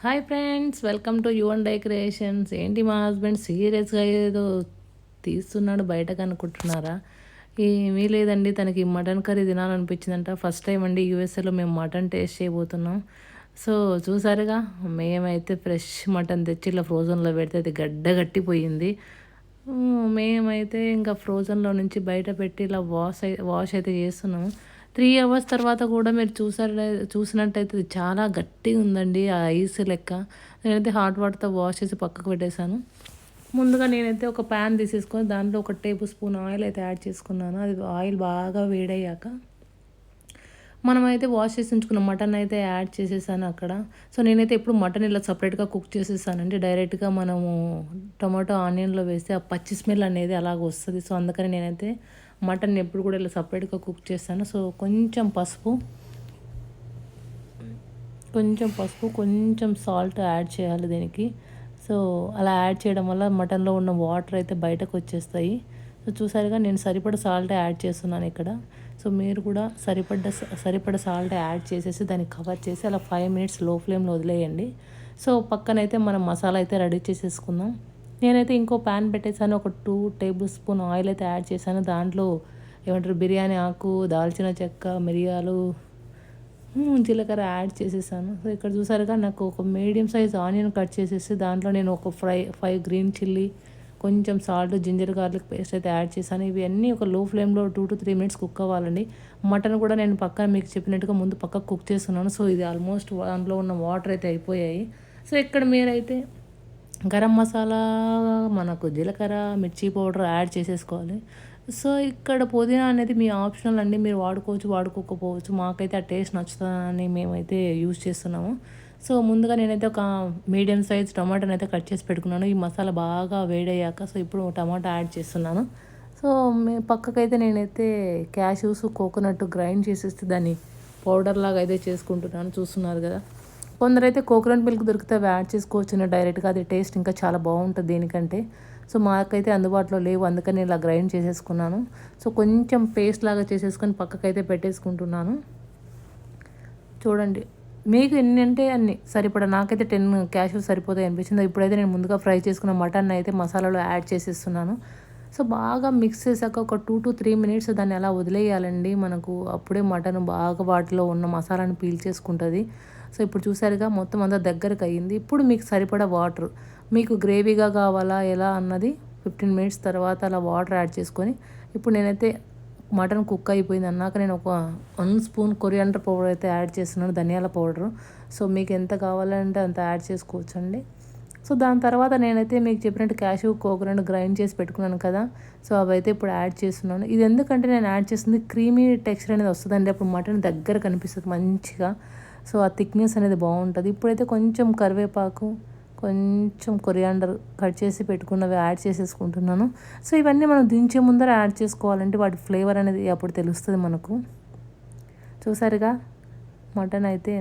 Hi friends, welcome to you and I creations. ఏంటి మా husband సీరియస్గా ఏదో తీస్తున్నాడు బయటకు అనుకుంటున్నారా? ఏమీ లేదండి, తనకి మటన్ కర్రీ తినాలనిపించిందంట. ఫస్ట్ టైం అండి యూఎస్ఏలో మేము మటన్ టేస్ట్ చేయబోతున్నాం. సో చూసారుగా, మేమైతే ఫ్రెష్ మటన్ తెచ్చి ఇలా ఫ్రోజన్లో పెడితే అది గడ్డ కట్టిపోయింది. మేమైతే ఇంకా ఫ్రోజన్లో నుంచి బయట పెట్టి ఇలా వాష్ అయితే చేస్తున్నాము. 3 అవర్స్ తర్వాత కూడా మీరు చూసినట్టయితే ఇది చాలా గట్టిగా ఉందండి, ఆ ఐస్ లెక్క. నేనైతే హాట్ వాటర్తో వాష్ చేసి పక్కకు పెట్టేశాను. ముందుగా నేనైతే ఒక ప్యాన్ తీసేసుకొని దాంట్లో 1 టేబుల్ స్పూన్ ఆయిల్ అయితే యాడ్ చేసుకున్నాను. అది ఆయిల్ బాగా వేడయ్యాక మనమైతే వాష్ చేసి ఉంచుకున్న మటన్ అయితే యాడ్ చేసేసాను అక్కడ. సో నేనైతే ఎప్పుడు మటన్ ఇలా సపరేట్గా కుక్ చేసేసానండి. డైరెక్ట్గా మనము టొమాటో ఆనియన్లో వేస్తే ఆ పచ్చి స్మెల్ అనేది అలాగ వస్తుంది. సో అందుకని నేనైతే మటన్ ఎప్పుడు కూడా ఇలా సపరేట్గా కుక్ చేస్తాను. సో కొంచెం పసుపు, కొంచెం సాల్ట్ యాడ్ చేయాలి దీనికి. సో అలా యాడ్ చేయడం వల్ల మటన్లో ఉన్న వాటర్ అయితే బయటకు వచ్చేస్తాయి. సో చూసారుగా, నేను సరిపడ సాల్ట్ యాడ్ చేస్తున్నాను ఇక్కడ. సో మీరు కూడా సరిపడ సాల్ట్ యాడ్ చేసేసి దాన్ని కవర్ చేసి అలా 5 మినిట్స్ లో ఫ్లేమ్లో వదిలేయండి. సో పక్కనైతే మనం మసాలా అయితే రెడీ చేసేసుకుందాం. నేనైతే ఇంకో ప్యాన్ పెట్టేసాను. ఒక 2 టేబుల్ స్పూన్ ఆయిల్ అయితే యాడ్ చేశాను. దాంట్లో ఏమంటారు, బిర్యానీ ఆకు, దాల్చిన చెక్క, మిరియాలు, జీలకర్ర యాడ్ చేసేసాను. సో ఇక్కడ చూసారుగా, నాకు ఒక మీడియం సైజ్ ఆనియన్ కట్ చేసేసి దాంట్లో నేను ఒక 5 గ్రీన్ చిల్లీ, కొంచెం సాల్ట్, జింజర్ గార్లిక్ పేస్ట్ అయితే యాడ్ చేశాను. ఇవన్నీ ఒక లో ఫ్లేమ్లో 2 to 3 మినిట్స్ కుక్ అవ్వాలండి. మటన్ కూడా నేను పక్కన మీకు చెప్పినట్టుగా ముందు పక్కకు కుక్ చేస్తున్నాను. సో ఇది ఆల్మోస్ట్ దాంట్లో ఉన్న వాటర్ అయితే అయిపోయాయి. సో ఇక్కడ మీరైతే గరం మసాలా, మనకు జీలకర్ర, మిర్చి పౌడర్ యాడ్ చేసేసుకోవాలి. సో ఇక్కడ పుదీనా అనేది మీ ఆప్షనల్ అండి, మీరు వాడుకోవచ్చు, వాడుకోకపోవచ్చు. మాకైతే ఆ టేస్ట్ నచ్చుతుందని మేమైతే యూజ్ చేస్తున్నాము. సో ముందుగా నేనైతే ఒక మీడియం సైజ్ టమాటాని అయితే కట్ చేసి పెట్టుకున్నాను. ఈ మసాలా బాగా వేడయ్యాక సో ఇప్పుడు టమాటా యాడ్ చేస్తున్నాను. సో పక్కకైతే నేనైతే క్యాష్యూస్, కోకోనట్ గ్రైండ్ చేసేసి దాన్ని పౌడర్ లాగా అయితే చేసుకుంటున్నాను. చూస్తున్నారు కదా, కొందరైతే కోకోనట్ మిల్క్ దొరికితే అవి యాడ్ చేసుకోవచ్చు డైరెక్ట్గా. అది టేస్ట్ ఇంకా చాలా బాగుంటుంది దీనికంటే. సో మాకైతే అందుబాటులో లేవు, అందుకని ఇలా గ్రైండ్ చేసేసుకున్నాను. సో కొంచెం పేస్ట్ లాగా చేసేసుకొని పక్కకైతే పెట్టేసుకుంటున్నాను. చూడండి, మీకు ఎన్ని అంటే అన్ని సరిపడా. నాకైతే 10 క్యాష్యూస్ సరిపోతాయి అనిపించింది. ఇప్పుడైతే నేను ముందుగా ఫ్రై చేసుకున్న మటన్ అయితే మసాలాలో యాడ్ చేసేస్తున్నాను. సో బాగా మిక్స్ చేశాక ఒక 2 to 3 మినిట్స్ దాన్ని అలా వదిలేయాలండి. మనకు అప్పుడే మటన్ బాగా వాటిలో ఉన్న మసాలాను పీల్చేసుకుంటుంది. సో ఇప్పుడు చూసారుగా, మొత్తం అంతా దగ్గరకు అయ్యింది. ఇప్పుడు మీకు సరిపడా వాటర్, మీకు గ్రేవీగా కావాలా ఎలా అన్నది 15 మినిట్స్ తర్వాత అలా వాటర్ యాడ్ చేసుకొని, ఇప్పుడు నేనైతే మటన్ కుక్ అయిపోయింది అన్నాక నేను ఒక 1 స్పూన్ కొరియాండర్ పౌడర్ అయితే యాడ్ చేస్తున్నాను, ధనియాల పౌడరు. సో మీకు ఎంత కావాలంటే అంత యాడ్ చేసుకోవచ్చండి. సో దాని తర్వాత నేనైతే మీకు చెప్పినట్టు క్యాష్యూ, కోకోనట్ గ్రైండ్ చేసి పెట్టుకున్నాను కదా, సో అవైతే ఇప్పుడు యాడ్ చేస్తున్నాను. ఇది ఎందుకంటే నేను యాడ్ చేస్తుంది క్రీమీ టెక్స్చర్ అనేది వస్తుందండి. అప్పుడు మటన్ దగ్గర కనిపిస్తుంది మంచిగా. సో ఆ థిక్నెస్ అనేది బాగుంటుంది. ఇప్పుడైతే కొంచెం కరివేపాకు, కొంచెం కొరియాండర్ కట్ చేసి పెట్టుకున్నవి యాడ్ చేసేసుకుంటున్నాను. సో ఇవన్నీ మనం దించే ముందర యాడ్ చేసుకోవాలంటే వాటి ఫ్లేవర్ అనేది అప్పుడు తెలుస్తుంది మనకు. చూసారుగా, మటన్ అయితే